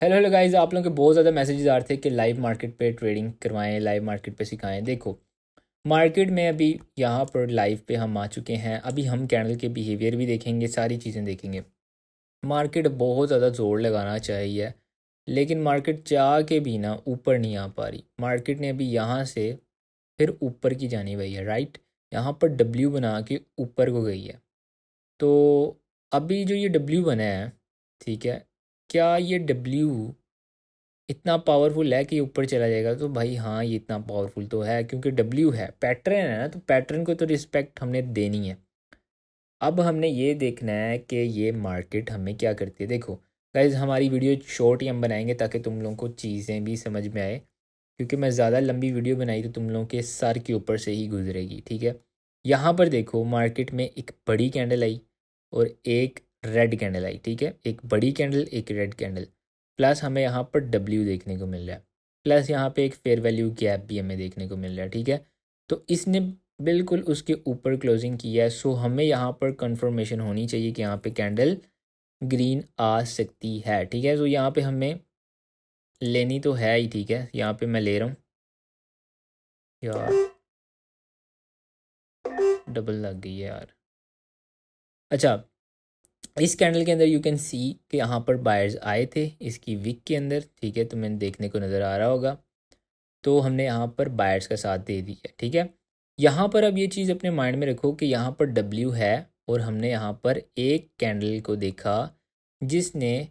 Hello hello guys, आप लोगों के बहुत ज़्यादा मैसेजेस आ रहे थे कि लाइव मार्केट पे ट्रेडिंग करवाएं, लाइव मार्केट पे सिखाएं। देखो, मार्केट में अभी यहाँ पर लाइव पे हम आ चुके हैं। अभी हम कैंडल के बिहेवियर भी देखेंगे, सारी चीज़ें देखेंगे। मार्केट बहुत ज़्यादा जोर लगाना चाहिए, लेकिन मार्केट चाह के भी ना ऊपर नहीं आ पा रही। मार्केट ने अभी यहाँ से फिर ऊपर की जानी हुई है, राइट। यहाँ पर डब्ल्यू बना के ऊपर को गई है। तो अभी जो ये डब्ल्यू बना है, ठीक है, क्या ये डब्ल्यू इतना पावरफुल है कि ऊपर चला जाएगा? तो भाई हाँ, ये इतना पावरफुल तो है क्योंकि डब्ल्यू है, पैटर्न है ना, तो पैटर्न को तो रिस्पेक्ट हमने देनी है। अब हमने ये देखना है कि ये मार्केट हमें क्या करती है। देखो गाइज, हमारी वीडियो शॉर्ट ही हम बनाएंगे ताकि तुम लोगों को चीज़ें भी समझ में आए, क्योंकि मैं ज़्यादा लंबी वीडियो बनाई तो तुम लोगों के सर के ऊपर से ही गुजरेगी, ठीक है। यहाँ पर देखो, मार्केट में एक बड़ी कैंडल आई और एक रेड कैंडल आई, ठीक है। एक बड़ी कैंडल, एक रेड कैंडल, प्लस हमें यहाँ पर डब्ल्यू देखने को मिल रहा है, प्लस यहाँ पे एक फेयर वैल्यू गैप भी हमें देखने को मिल रहा है, ठीक है। तो इसने बिल्कुल उसके ऊपर क्लोजिंग किया है। सो हमें यहाँ पर कंफर्मेशन होनी चाहिए कि यहाँ पे कैंडल ग्रीन आ सकती है, ठीक है। तो यहाँ पे हमें लेनी तो है ही, ठीक है। यहाँ पे मैं ले रहा हूँ यार, डबल लग गई है यार। अच्छा, इस कैंडल के अंदर यू कैन सी कि यहाँ पर बायर्स आए थे इसकी विक के अंदर, ठीक है। तो मैंने देखने को नज़र आ रहा होगा। तो हमने यहाँ पर बायर्स का साथ दे दिया, ठीक है। यहाँ पर अब ये चीज़ अपने माइंड में रखो कि यहाँ पर डब्ल्यू है और हमने यहाँ पर एक कैंडल को देखा जिसने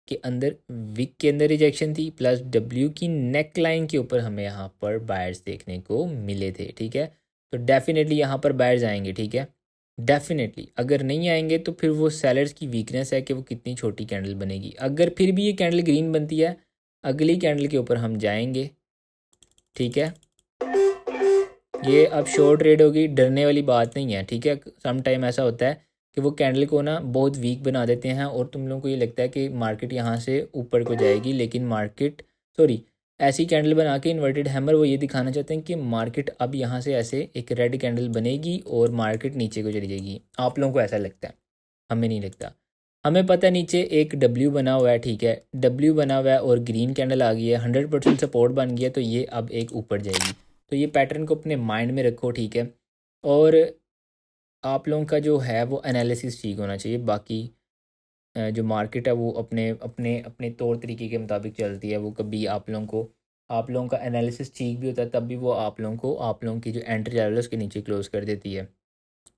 के अंदर विक के अंदर रिजेक्शन थी, प्लस डब्ल्यू की नेक लाइन के ऊपर हमें यहाँ पर बायर्स देखने को मिले थे, ठीक है। तो डेफिनेटली यहाँ पर बायर्स आएंगे, ठीक है। डेफिनेटली अगर नहीं आएंगे तो फिर वो सेलर्स की वीकनेस है कि वो कितनी छोटी कैंडल बनेगी। अगर फिर भी ये कैंडल ग्रीन बनती है, अगली कैंडल के ऊपर हम जाएंगे, ठीक है। ये अब शॉर्ट ट्रेड होगी, डरने वाली बात नहीं है, ठीक है। सम टाइम ऐसा होता है कि वो कैंडल को ना बहुत वीक बना देते हैं और तुम लोगों को ये लगता है कि मार्केट यहाँ से ऊपर को जाएगी, लेकिन मार्केट, सॉरी, ऐसी कैंडल बना के इन्वर्टेड हैमर वो ये दिखाना चाहते हैं कि मार्केट अब यहाँ से ऐसे एक रेड कैंडल बनेगी और मार्केट नीचे को चली जाएगी। आप लोगों को ऐसा लगता है, हमें नहीं लगता। हमें पता है नीचे एक डब्ल्यू बना हुआ है, ठीक है। डब्ल्यू बना हुआ है और ग्रीन कैंडल आ गई है, 100% सपोर्ट बन गया, तो ये अब एक ऊपर जाएगी। तो ये पैटर्न को अपने माइंड में रखो, ठीक है। और आप लोगों का जो है वो एनालिसिस ठीक होना चाहिए। बाकी जो मार्केट है वो अपने अपने अपने तौर तरीके के मुताबिक चलती है। वो कभी आप लोगों का एनालिसिस ठीक भी होता है, तब भी वो आप लोगों को आप लोगों की जो एंट्री लेवल है उसके नीचे क्लोज कर देती है।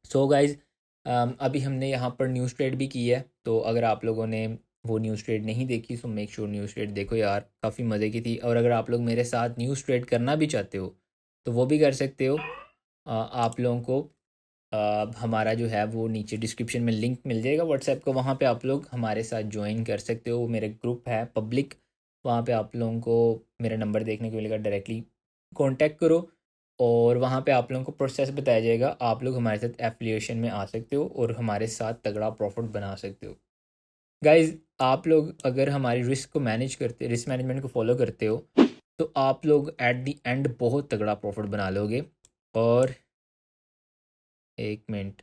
सो गाइज, अभी हमने यहाँ पर न्यूज़ ट्रेड भी की है, तो अगर आप लोगों ने वो न्यूज़ ट्रेड नहीं देखी so make sure news trade देखो यार, काफ़ी मज़े की थी। और अगर आप लोग मेरे साथ न्यूज़ ट्रेड करना भी चाहते हो तो वो भी कर सकते हो। आप लोगों को हमारा जो है वो नीचे डिस्क्रिप्शन में लिंक मिल जाएगा व्हाट्सएप को, वहाँ पे आप लोग हमारे साथ ज्वाइन कर सकते हो। मेरे ग्रुप है पब्लिक, वहाँ पे आप लोगों को मेरा नंबर देखने को मिलेगा, डायरेक्टली कांटेक्ट करो और वहाँ पे आप लोगों को प्रोसेस बताया जाएगा। आप लोग हमारे साथ एफिलिएशन में आ सकते हो और हमारे साथ तगड़ा प्रॉफिट बना सकते हो। गाइज, आप लोग अगर हमारी रिस्क को मैनेज करते, रिस्क मैनेजमेंट को फॉलो करते हो, तो आप लोग एट दी एंड बहुत तगड़ा प्रॉफिट बना लोगे। और एक मिनट,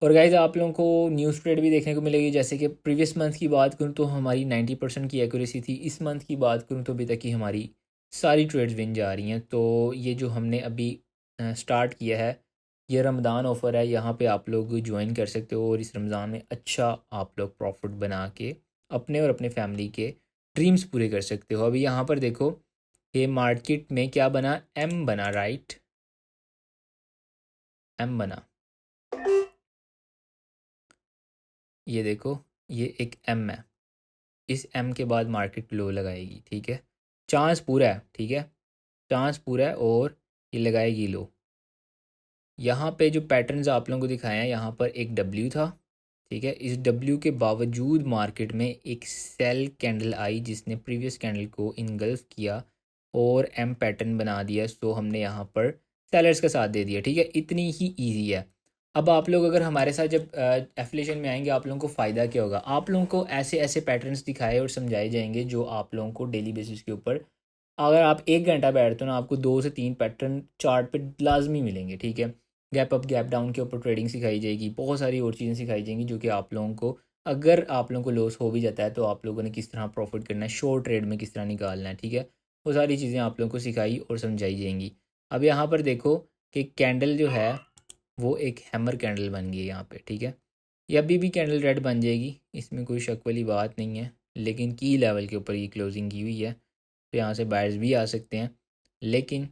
और गाइज आप लोगों को न्यूज़ ट्रेड भी देखने को मिलेगी। जैसे कि प्रीवियस मंथ की बात करूँ तो हमारी 90% की एक्यूरेसी थी। इस मंथ की बात करूँ तो अभी तक की हमारी सारी ट्रेड्स विन जा रही हैं। तो ये जो हमने अभी स्टार्ट किया है, ये रमज़ान ऑफ़र है, यहाँ पे आप लोग ज्वाइन कर सकते हो और इस रमज़ान में अच्छा आप लोग प्रॉफिट बना के अपने और अपने फैमिली के ड्रीम्स पूरे कर सकते हो। अभी यहाँ पर देखो, ये मार्केट में क्या बना, एम बना, राइट, एम बना। ये देखो, ये एक एम है, इस एम के बाद मार्केट लो लगाएगी, ठीक है। चांस पूरा है, ठीक है, चांस पूरा है और ये लगाएगी लो। यहाँ पे जो पैटर्न्स आप लोगों को दिखाए हैं, यहाँ पर एक डब्ल्यू था, ठीक है। इस डब्ल्यू के बावजूद मार्केट में एक सेल कैंडल आई जिसने प्रीवियस कैंडल को इनगल्फ किया और एम पैटर्न बना दिया। सो हमने यहाँ पर सेलर्स का साथ दे दिया, ठीक है। इतनी ही ईजी है। अब आप लोग अगर हमारे साथ जब एफिलिएशन में आएंगे, आप लोगों को फ़ायदा क्या होगा, आप लोगों को ऐसे ऐसे पैटर्न्स दिखाए और समझाए जाएंगे जो आप लोगों को डेली बेसिस के ऊपर, अगर आप 1 घंटा बैठते हो ना, आपको 2 से 3 पैटर्न चार्ट पे लाजमी मिलेंगे, ठीक है। गैप अप गैप डाउन के ऊपर ट्रेडिंग सिखाई जाएगी, बहुत सारी और चीज़ें सिखाई जाएंगी जो कि आप लोगों को अगर आप लोगों को लॉस हो भी जाता है तो आप लोगों ने किस तरह प्रॉफिट करना है, शॉर्ट ट्रेड में किस तरह निकालना है, ठीक है। वो सारी चीज़ें आप लोगों को सिखाई और समझाई जाएंगी। अब यहाँ पर देखो कि कैंडल जो है वो एक हैमर कैंडल बन गई है यहाँ पे, ठीक है। ये अभी भी कैंडल रेड बन जाएगी, इसमें कोई शक वाली बात नहीं है, लेकिन की लेवल के ऊपर ये क्लोजिंग की हुई है, तो यहाँ से बायर्स भी आ सकते हैं। लेकिन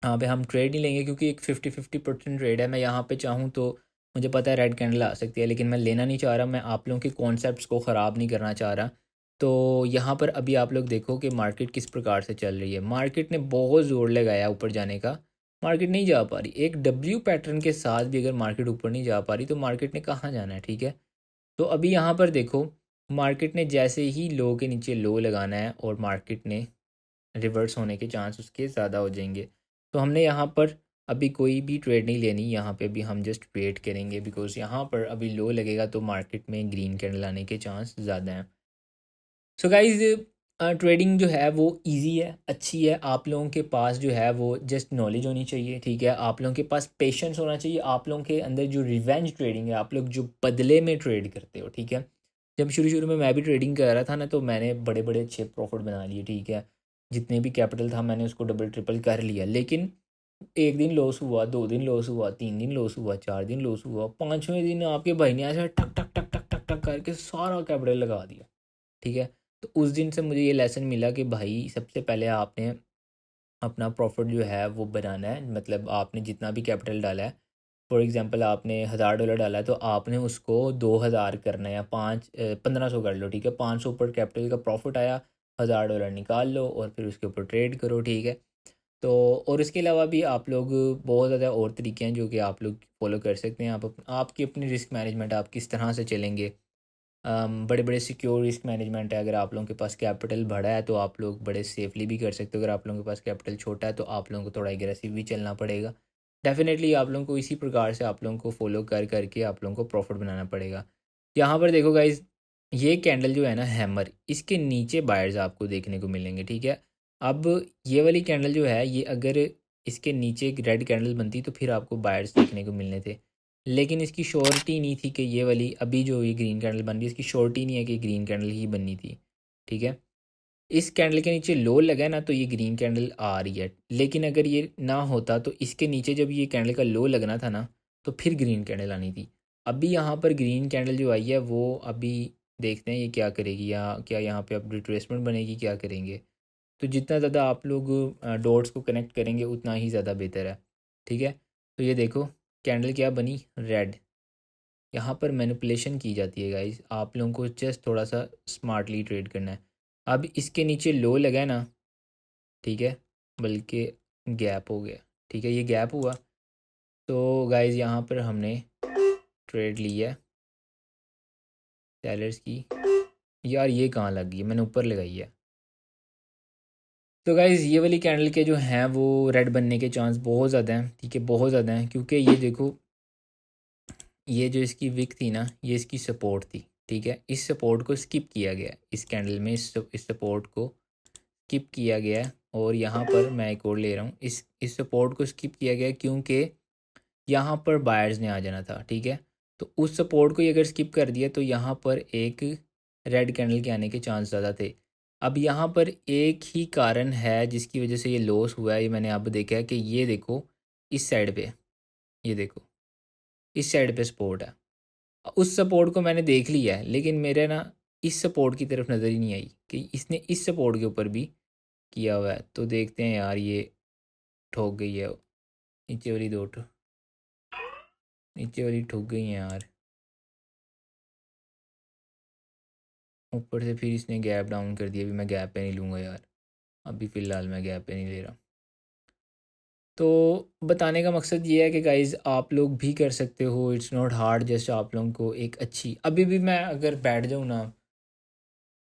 यहाँ पे हम ट्रेड नहीं लेंगे क्योंकि एक 50-50% ट्रेड है। मैं यहाँ पे चाहूँ तो मुझे पता है रेड कैंडल आ सकती है, लेकिन मैं लेना नहीं चाह रहा, मैं आप लोगों के कॉन्सेप्ट्स को ख़राब नहीं करना चाह रहा। तो यहाँ पर अभी आप लोग देखो कि मार्केट किस प्रकार से चल रही है। मार्केट ने बहुत ज़ोर लगाया ऊपर जाने का, मार्केट नहीं जा पा रही। एक डब्ल्यू पैटर्न के साथ भी अगर मार्केट ऊपर नहीं जा पा रही तो मार्केट ने कहाँ जाना है, ठीक है। तो अभी यहाँ पर देखो, मार्केट ने जैसे ही लो के नीचे लो लगाना है और मार्केट ने रिवर्स होने के चांस उसके ज़्यादा हो जाएंगे। तो हमने यहाँ पर अभी कोई भी ट्रेड नहीं लेनी, यहाँ पे अभी हम जस्ट वेट करेंगे, बिकॉज यहाँ पर अभी लो लगेगा तो मार्केट में ग्रीन कैंडल आने के चांस ज़्यादा हैं। सो गाइज, ट्रेडिंग जो है वो इजी है, अच्छी है। आप लोगों के पास जो है वो जस्ट नॉलेज होनी चाहिए, ठीक है। आप लोगों के पास पेशेंस होना चाहिए, आप लोगों के अंदर जो रिवेंज ट्रेडिंग है, आप लोग जो बदले में ट्रेड करते हो, ठीक है। जब शुरू शुरू में मैं भी ट्रेडिंग कर रहा था ना, तो मैंने बड़े बड़े अच्छे प्रॉफिट बना लिए, ठीक है। जितने भी कैपिटल था मैंने उसको डबल ट्रिपल कर लिया, लेकिन एक दिन लॉस हुआ, 2 दिन लॉस हुआ, 3 दिन लॉस हुआ, 4 दिन लॉस हुआ, 5वें दिन आपके भाई ने ऐसा टक टक टक टक टक टक करके सारा कैपिटल लगा दिया, ठीक है। तो उस दिन से मुझे ये लेसन मिला कि भाई सबसे पहले आपने अपना प्रॉफिट जो है वो बनाना है। मतलब आपने जितना भी कैपिटल डाला है, फॉर एग्जांपल आपने $1000 डाला है, तो आपने उसको 2000 करना है, या 1500 कर लो, ठीक है। 500 ऊपर कैपिटल का प्रॉफिट आया, $1000 निकाल लो और फिर उसके ऊपर ट्रेड करो, ठीक है। तो और इसके अलावा भी आप लोग बहुत ज़्यादा और तरीके हैं जो कि आप लोग फॉलो कर सकते हैं। आपकी अपनी रिस्क मैनेजमेंट आप किस तरह से चलेंगे। बड़े बड़े सिक्योर रिस्क मैनेजमेंट है। अगर आप लोगों के पास कैपिटल बड़ा है तो आप लोग बड़े सेफली भी कर सकते हो, अगर आप लोगों के पास कैपिटल छोटा है तो आप लोगों को थोड़ा एग्रेसिव भी चलना पड़ेगा। डेफिनेटली आप लोगों को इसी प्रकार से आप लोगों को फॉलो कर करके आप लोगों को प्रॉफिट बनाना पड़ेगा। यहाँ पर देखो गाइज, ये कैंडल जो है ना हैमर, इसके नीचे बायर्स आपको देखने को मिलेंगे, ठीक है। अब ये वाली कैंडल जो है, ये अगर इसके नीचे एक रेड कैंडल बनती तो फिर आपको बायर्स देखने को मिलने थे, लेकिन इसकी श्योरिटी नहीं थी कि ये वाली अभी जो ये ग्रीन कैंडल बन रही है, इसकी श्योरिटी नहीं है कि ग्रीन कैंडल ही बननी थी, ठीक है। इस कैंडल के नीचे लो लगा है ना, तो ये ग्रीन कैंडल आ रही है, लेकिन अगर ये ना होता तो इसके नीचे जब ये कैंडल का लो लगना था ना, तो फिर ग्रीन कैंडल आनी थी। अभी यहाँ पर ग्रीन कैंडल जो आई है वो अभी देखते हैं ये क्या करेगी, या क्या यहाँ पे अब रिट्रेसमेंट बनेगी, क्या करेंगे। तो जितना ज़्यादा आप लोग डॉट्स को कनेक्ट करेंगे उतना ही ज़्यादा बेहतर है, ठीक है। तो ये देखो, कैंडल क्या बनी, रेड। यहाँ पर मैनिपुलेशन की जाती है गाइस, आप लोगों को जस्ट थोड़ा सा स्मार्टली ट्रेड करना है। अब इसके नीचे लो लगा है ना, ठीक है, बल्कि गैप हो गया, ठीक है, ये गैप हुआ। तो गाइस यहाँ पर हमने ट्रेड ली है सेलर्स की। यार ये कहाँ लग गई, मैंने ऊपर लगाई है। तो गाइज़ ये वाली कैंडल के जो हैं वो रेड बनने के चांस बहुत ज़्यादा हैं, ठीक है, बहुत ज़्यादा हैं, क्योंकि ये देखो, ये जो इसकी विक थी ना, ये इसकी सपोर्ट थी, ठीक है। इस सपोर्ट को स्किप किया गया इस कैंडल में, इस सपोर्ट को स्किप किया गया है। और यहाँ पर मैं एक और ले रहा हूँ, इस सपोर्ट को स्किप किया गया क्योंकि यहाँ पर बायर्स ने आ जाना था, ठीक है। तो उस सपोर्ट को ही अगर स्किप कर दिया तो यहाँ पर एक रेड कैंडल के आने के चांस ज़्यादा थे। अब यहाँ पर एक ही कारण है जिसकी वजह से ये लॉस हुआ है, ये मैंने अब देखा है कि ये देखो इस साइड पे, ये देखो इस साइड पे सपोर्ट है। उस सपोर्ट को मैंने देख लिया है, लेकिन मेरे ना इस सपोर्ट की तरफ नज़र ही नहीं आई कि इसने इस सपोर्ट के ऊपर भी किया हुआ है। तो देखते हैं यार, ये ठोक गई है नीचे वाली, नीचे वाली ठुक गई हैं यार। ऊपर से फिर इसने गैप डाउन कर दिया, अभी मैं गैप पे नहीं लूँगा यार, अभी फ़िलहाल मैं गैप पे नहीं ले रहा। तो बताने का मकसद ये है कि गाइज़ आप लोग भी कर सकते हो, इट्स नॉट हार्ड। जस्ट आप लोगों को एक अच्छी, अभी भी मैं अगर बैठ जाऊँ ना,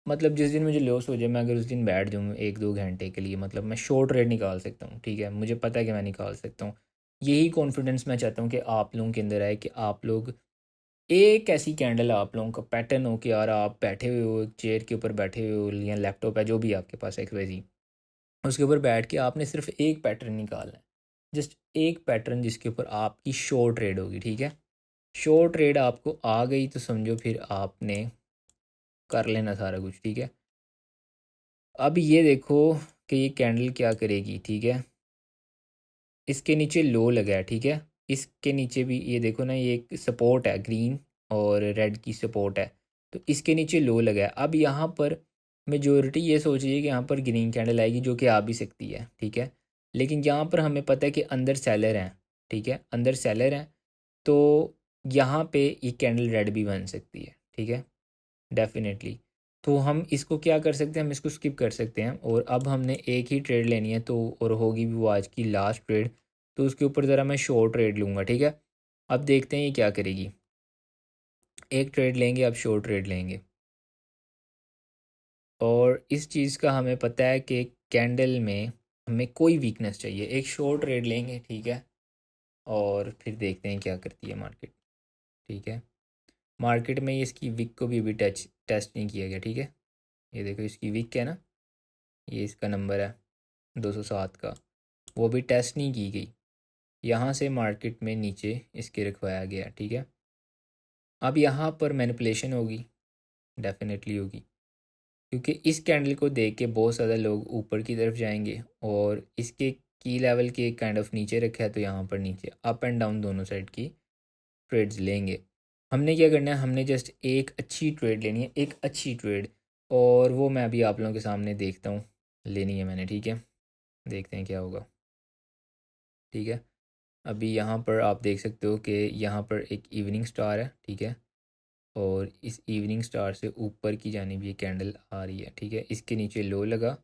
मतलब जिस दिन मुझे लॉस हो जाए, मैं अगर उस दिन बैठ जाऊँ 1-2 घंटे के लिए, मतलब मैं शॉर्ट रेट निकाल सकता हूँ, ठीक है, मुझे पता है कि मैं निकाल सकता हूँ। यही कॉन्फिडेंस मैं चाहता हूँ कि आप लोगों के अंदर आए, कि आप लोग एक ऐसी कैंडल, आप लोगों का पैटर्न हो कि यार आप बैठे हुए हो, एक चेयर के ऊपर बैठे हुए हो या लैपटॉप है जो भी आपके पास एक्सवाइजी, उसके ऊपर बैठ के आपने सिर्फ एक पैटर्न निकालना है, जस्ट एक पैटर्न जिसके ऊपर आपकी शॉर्ट ट्रेड होगी, ठीक है। शॉर्ट ट्रेड आपको आ गई तो समझो फिर आपने कर लेना सारा कुछ, ठीक है। अब ये देखो कि ये कैंडल क्या करेगी, ठीक है। इसके नीचे लो लगा है, ठीक है। इसके नीचे भी ये देखो ना, ये एक सपोर्ट है, ग्रीन और रेड की सपोर्ट है। तो इसके नीचे लो लगा है। अब यहाँ पर मेजोरिटी ये सोच रही है कि यहाँ पर ग्रीन कैंडल आएगी, जो कि आ भी सकती है, ठीक है। लेकिन यहाँ पर हमें पता है कि अंदर सेलर हैं, ठीक है, अंदर सेलर हैं। तो यहाँ पे ये कैंडल रेड भी बन सकती है, ठीक है, डेफिनेटली। तो हम इसको क्या कर सकते हैं, हम इसको स्किप कर सकते हैं और अब हमने एक ही ट्रेड लेनी है, तो और होगी भी वो आज की लास्ट ट्रेड। तो उसके ऊपर ज़रा मैं शॉर्ट ट्रेड लूँगा, ठीक है। अब देखते हैं ये क्या करेगी। एक ट्रेड लेंगे, अब शॉर्ट ट्रेड लेंगे। और इस चीज़ का हमें पता है कि कैंडल में हमें कोई वीकनेस चाहिए, एक शॉर्ट ट्रेड लेंगे, ठीक है। और फिर देखते हैं क्या करती है मार्केट, ठीक है। मार्केट में ये इसकी विक को भी अभी टेस्ट नहीं किया गया, ठीक है। ये देखो इसकी विक है ना, ये इसका नंबर है 207 का, वो भी टेस्ट नहीं की गई। यहाँ से मार्केट में नीचे इसके रखवाया गया, ठीक है। अब यहाँ पर मैनिपुलेशन होगी, डेफिनेटली होगी, क्योंकि इस कैंडल को देख के बहुत ज़्यादा लोग ऊपर की तरफ जाएंगे और इसके की लेवल के काइंड ऑफ नीचे रखा है, तो यहाँ पर नीचे अप एंड डाउन दोनों साइड की ट्रेड्स लेंगे। हमने क्या करना है, हमने जस्ट एक अच्छी ट्रेड लेनी है, एक अच्छी ट्रेड। और वो मैं अभी आप लोगों के सामने देखता हूँ, लेनी है मैंने, ठीक है। देखते हैं क्या होगा, ठीक है। अभी यहाँ पर आप देख सकते हो कि यहाँ पर एक इवनिंग स्टार है, ठीक है। और इस इवनिंग स्टार से ऊपर की जानिब ये कैंडल आ रही है, ठीक है। इसके नीचे लो लगा,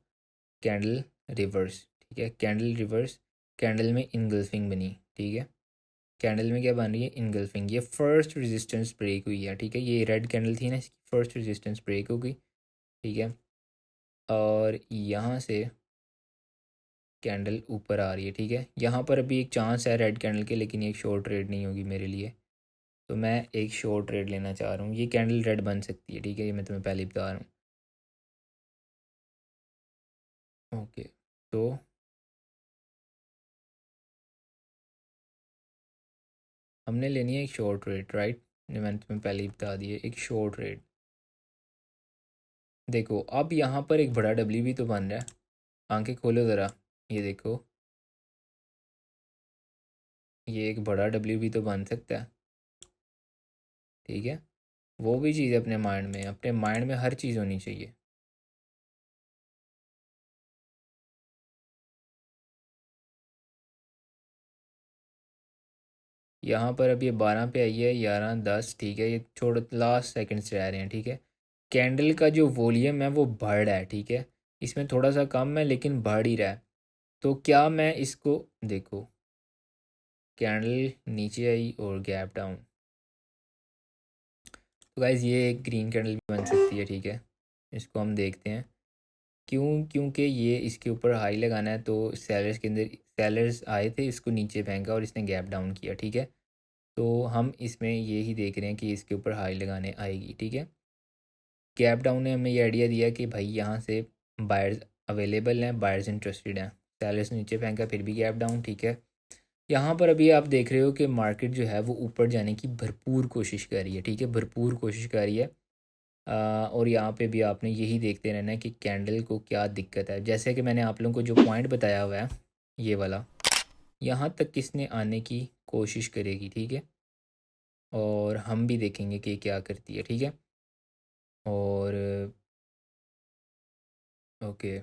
कैंडल रिवर्स, ठीक है, कैंडल रिवर्स। कैंडल में इनगल्फिंग बनी, ठीक है। कैंडल में क्या बन रही है, इनगल्फिंग। ये फर्स्ट रेजिस्टेंस ब्रेक हुई है, ठीक है। ये रेड कैंडल थी ना, इसकी फर्स्ट रेजिस्टेंस ब्रेक हो गई, ठीक है। और यहाँ से कैंडल ऊपर आ रही है, ठीक है। यहाँ पर अभी एक चांस है रेड कैंडल के, लेकिन ये एक शॉर्ट ट्रेड नहीं होगी मेरे लिए। तो मैं एक शॉर्ट ट्रेड लेना चाह रहा हूँ। ये कैंडल रेड बन सकती है, ठीक है, ये मैं तुम्हें पहले ही बता रहा हूँ। ओके, तो हमने लेनी है एक शॉर्ट ट्रेड, राइट। ये मैंने तुम्हें पहले ही बता दिया, एक शॉर्ट ट्रेड। देखो अब यहाँ पर एक बड़ा डब्ल्यू भी तो बन रहा है, आंखें खोलो ज़रा। ये देखो, ये एक बड़ा डब्ल्यू भी तो बन सकता है, ठीक है। वो भी चीज़ अपने माइंड में, अपने माइंड में हर चीज़ होनी चाहिए। यहाँ पर अब ये 12 पे आई है, 11 10, ठीक है। ये छोड़, लास्ट सेकंड्स रह रहे हैं, ठीक है। कैंडल का जो वॉल्यूम है वो बढ़ रहा है, ठीक है। इसमें थोड़ा सा कम है लेकिन बढ़ ही रहा है। तो क्या मैं इसको, देखो कैंडल नीचे आई और गैप डाउन। तो गाइज ये एक ग्रीन कैंडल भी बन सकती है, ठीक है। इसको हम देखते हैं क्यों, क्योंकि ये इसके ऊपर हाई लगाना है, तो सेलर्स के अंदर सेलर्स आए थे, इसको नीचे फेंका और इसने गैप डाउन किया, ठीक है। तो हम इसमें ये ही देख रहे हैं कि इसके ऊपर हाई लगाने आएगी, ठीक है। गैप डाउन ने हमें ये आइडिया दिया कि भाई यहाँ से बायर्स अवेलेबल हैं, बायर्स इंटरेस्टेड हैं। सेलर्स नीचे फेंका, फिर भी गैप डाउन, ठीक है। यहाँ पर अभी आप देख रहे हो कि मार्केट जो है वो ऊपर जाने की भरपूर कोशिश कर रही है, ठीक है, भरपूर कोशिश कर रही है। और यहाँ पे भी आपने यही देखते रहना है कि कैंडल को क्या दिक्कत है। जैसे कि मैंने आप लोगों को जो पॉइंट बताया हुआ है, ये वाला, यहाँ तक किसने आने की कोशिश करेगी, ठीक है। और हम भी देखेंगे कि क्या करती है, ठीक है। और ओके,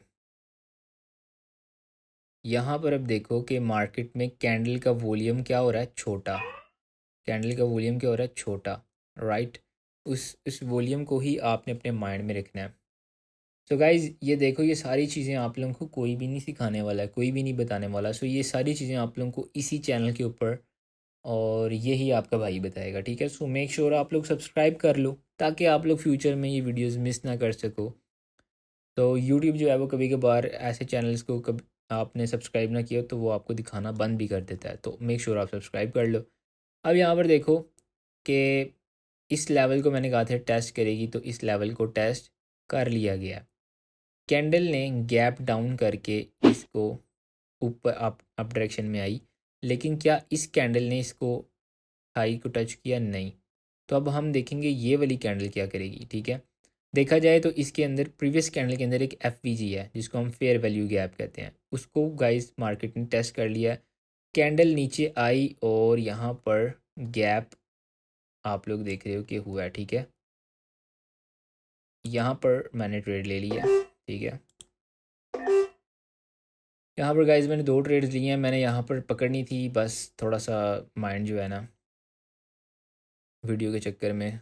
यहाँ पर अब देखो कि मार्केट में कैंडल का वॉल्यूम क्या हो रहा है, छोटा। कैंडल का वॉल्यूम क्या हो रहा है, छोटा, राइट। उस वॉल्यूम को ही आपने अपने माइंड में रखना है। सो गाइज ये देखो, ये सारी चीज़ें आप लोगों को कोई भी नहीं सिखाने वाला है, कोई भी नहीं बताने वाला। सो ये सारी चीज़ें आप लोगों को इसी चैनल के ऊपर, और यही आपका भाई बताएगा, ठीक है। सो मेक श्योर आप लोग सब्सक्राइब कर लो, ताकि आप लोग फ्यूचर में ये वीडियोस मिस ना कर सको। तो यूट्यूब जो है वो कभी कभार ऐसे चैनल्स को कभी आपने सब्सक्राइब ना किया तो वो आपको दिखाना बंद भी कर देता है। तो मेक श्योर आप सब्सक्राइब कर लो। अब यहाँ पर देखो कि इस लेवल को मैंने कहा था टेस्ट करेगी, तो इस लेवल को टेस्ट कर लिया गया। कैंडल ने गैप डाउन करके इसको ऊपर अप डायरेक्शन में आई, लेकिन क्या इस कैंडल ने इसको हाई को टच किया, नहीं। तो अब हम देखेंगे ये वाली कैंडल क्या करेगी, ठीक है। देखा जाए तो इसके अंदर प्रीवियस कैंडल के अंदर एक FVG है जिसको हम फेयर वैल्यू गैप कहते हैं, उसको गाइस मार्केट ने टेस्ट कर लिया। कैंडल नीचे आई और यहाँ पर गैप आप लोग देख रहे हो कि हुआ है, ठीक है। यहाँ पर मैंने ट्रेड ले लिया, ठीक है। यहाँ पर गाइज मैंने 2 ट्रेड्स लिए हैं, मैंने यहाँ पर पकड़नी थी, बस थोड़ा सा माइंड जो है ना वीडियो के चक्कर में।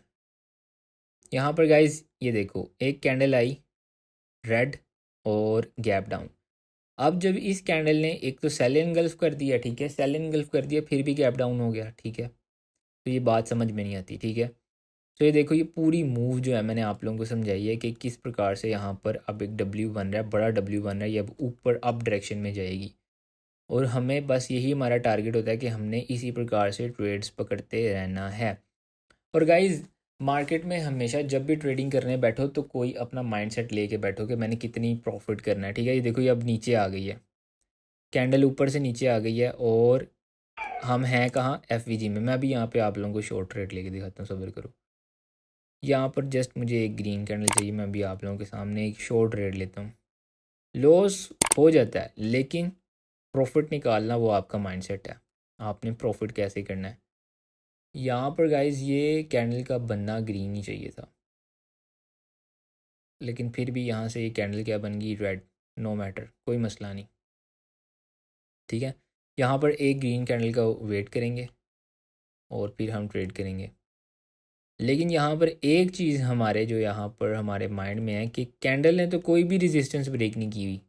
यहाँ पर गाइज ये देखो एक कैंडल आई रेड और गैप डाउन। अब जब इस कैंडल ने एक तो सेल इनगल्फ कर दिया, ठीक है, सेल इनगल्फ कर दिया, फिर भी गैप डाउन हो गया, ठीक है। तो ये बात समझ में नहीं आती, ठीक है। तो ये देखो ये पूरी मूव जो है मैंने आप लोगों को समझाई है कि किस प्रकार से यहाँ पर अब एक W बन रहा है, बड़ा W बन रहा है, ये अब ऊपर अप डायरेक्शन में जाएगी। और हमें बस यही हमारा टारगेट होता है कि हमने इसी प्रकार से ट्रेड्स पकड़ते रहना है। और गाइज मार्केट में हमेशा जब भी ट्रेडिंग करने बैठो तो कोई अपना माइंडसेट लेके बैठो कि मैंने कितनी प्रॉफिट करना है, ठीक है। ये देखो ये अब नीचे आ गई है, कैंडल ऊपर से नीचे आ गई है और हम हैं कहाँ, FVG में। मैं अभी यहाँ पे आप लोगों को शॉर्ट ट्रेड लेके दिखाता हूँ, सब्र करो। यहाँ पर जस्ट मुझे एक ग्रीन कैंडल चाहिए, मैं अभी आप लोगों के सामने एक शॉर्ट ट्रेड लेता हूँ। लॉस हो जाता है लेकिन प्रॉफिट निकालना वो आपका माइंडसेट है, आपने प्रॉफिट कैसे करना है। यहाँ पर गाइज ये कैंडल का बनना ग्रीन ही चाहिए था, लेकिन फिर भी यहाँ से ये कैंडल क्या बन गई, रेड। नो मैटर, कोई मसला नहीं, ठीक है। यहाँ पर एक ग्रीन कैंडल का वेट करेंगे और फिर हम ट्रेड करेंगे। लेकिन यहाँ पर एक चीज़ हमारे जो यहाँ पर हमारे माइंड में है कि कैंडल ने तो कोई भी रेजिस्टेंस ब्रेक नहीं की हुई।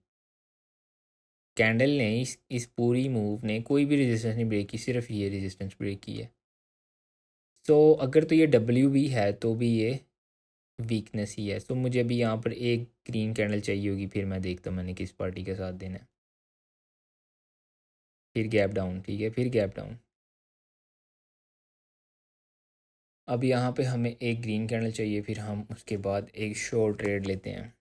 कैंडल ने इस पूरी मूव ने कोई भी रेजिस्टेंस नहीं ब्रेक की, सिर्फ ये रेजिस्टेंस ब्रेक की है। सो अगर तो ये W भी है तो भी ये वीकनेस ही है। सो मुझे अभी यहाँ पर एक ग्रीन कैंडल चाहिए होगी, फिर मैं देखता हूँ मैंने किस पार्टी के साथ देना है। फिर गैप डाउन, ठीक है, फिर गैप डाउन। अब यहाँ पे हमें एक ग्रीन कैंडल चाहिए, फिर हम उसके बाद एक शॉर्ट ट्रेड लेते हैं।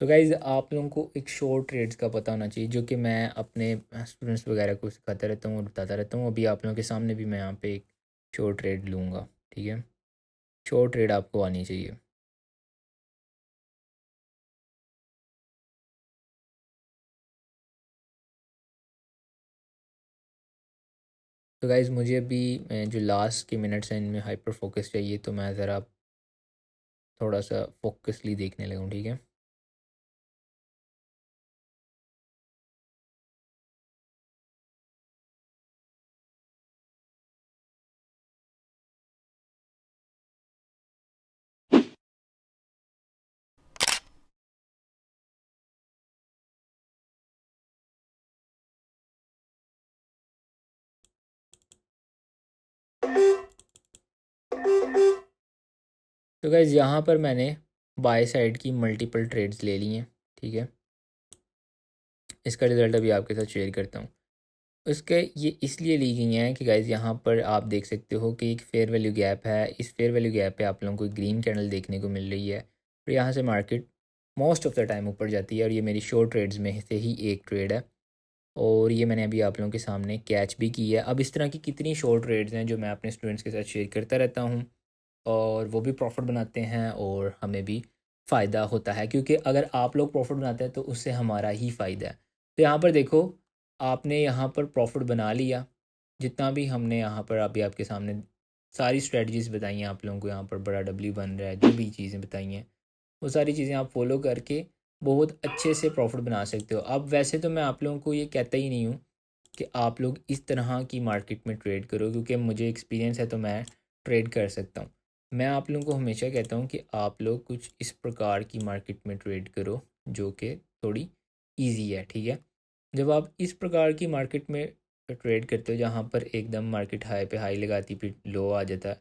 तो गाइज़ आप लोगों को एक शॉर्ट ट्रेड्स का पता होना चाहिए, जो कि मैं अपने स्टूडेंट्स वगैरह को सिखाता रहता हूँ और बताता रहता हूँ। अभी आप लोगों के सामने भी मैं यहाँ पे एक शॉर्ट ट्रेड लूँगा, ठीक है। शॉर्ट ट्रेड आपको आनी चाहिए। तो गाइज़ मुझे अभी जो लास्ट के मिनट्स हैं इनमें हाइपर फोकस चाहिए, तो मैं ज़रा थोड़ा सा फोकसली देखने लगूँ, ठीक है। तो गाइज़ यहाँ पर मैंने बाय साइड की मल्टीपल ट्रेड्स ले ली हैं, ठीक है। इसका रिज़ल्ट अभी आपके साथ शेयर करता हूँ। उसके ये इसलिए ली गई हैं कि गाइज़ यहाँ पर आप देख सकते हो कि एक फेयर वैल्यू गैप है। इस फेयर वैल्यू गैप पे आप लोगों को ग्रीन कैंडल देखने को मिल रही है और यहाँ से market most of the time ऊपर जाती है। और ये मेरी शॉर्ट ट्रेड्स में से ही एक ट्रेड है और ये मैंने अभी आप लोगों के सामने कैच भी की है। अब इस तरह की कितनी शॉर्ट ट्रेड्स हैं जो मैं अपने स्टूडेंट्स के साथ शेयर करता रहता हूँ और वो भी प्रॉफिट बनाते हैं और हमें भी फ़ायदा होता है, क्योंकि अगर आप लोग प्रॉफिट बनाते हैं तो उससे हमारा ही फ़ायदा है। तो यहाँ पर देखो आपने यहाँ पर प्रॉफिट बना लिया, जितना भी हमने यहाँ पर अभी आपके सामने सारी स्ट्रेटजीज बताई हैं आप लोगों को, यहाँ पर बड़ा W बन रहा है, जो भी चीज़ें बताई हैं वो सारी चीज़ें आप फॉलो करके बहुत अच्छे से प्रॉफिट बना सकते हो। अब वैसे तो मैं आप लोगों को ये कहता ही नहीं हूँ कि आप लोग इस तरह की मार्केट में ट्रेड करो, क्योंकि मुझे एक्सपीरियंस है तो मैं ट्रेड कर सकता हूँ। मैं आप लोगों को हमेशा कहता हूँ कि आप लोग कुछ इस प्रकार की मार्केट में ट्रेड करो जो कि थोड़ी इजी है, ठीक है। जब आप इस प्रकार की मार्केट में ट्रेड करते हो जहाँ पर एकदम मार्केट हाई पे हाई लगाती फिर लो आ जाता है,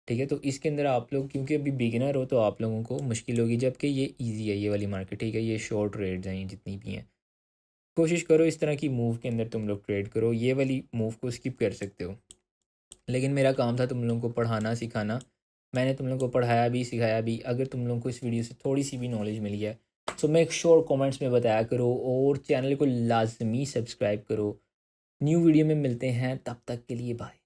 ठीक है, तो इसके अंदर आप लोग क्योंकि अभी बिगिनर हो तो आप लोगों को मुश्किल होगी, जबकि ये इजी है ये वाली मार्केट, ठीक है। ये शॉर्ट ट्रेड्स हैं ये जितनी भी हैं, कोशिश करो इस तरह की मूव के अंदर तुम लोग ट्रेड करो। ये वाली मूव को स्किप कर सकते हो, लेकिन मेरा काम था तुम लोगों को पढ़ाना सिखाना। मैंने तुम लोगों को पढ़ाया भी सिखाया भी। अगर तुम लोगों को इस वीडियो से थोड़ी सी भी नॉलेज मिली है सो मेक श्योर कमेंट्स में बताया करो और चैनल को लाजमी सब्सक्राइब करो। न्यू वीडियो में मिलते हैं, तब तक के लिए बाय।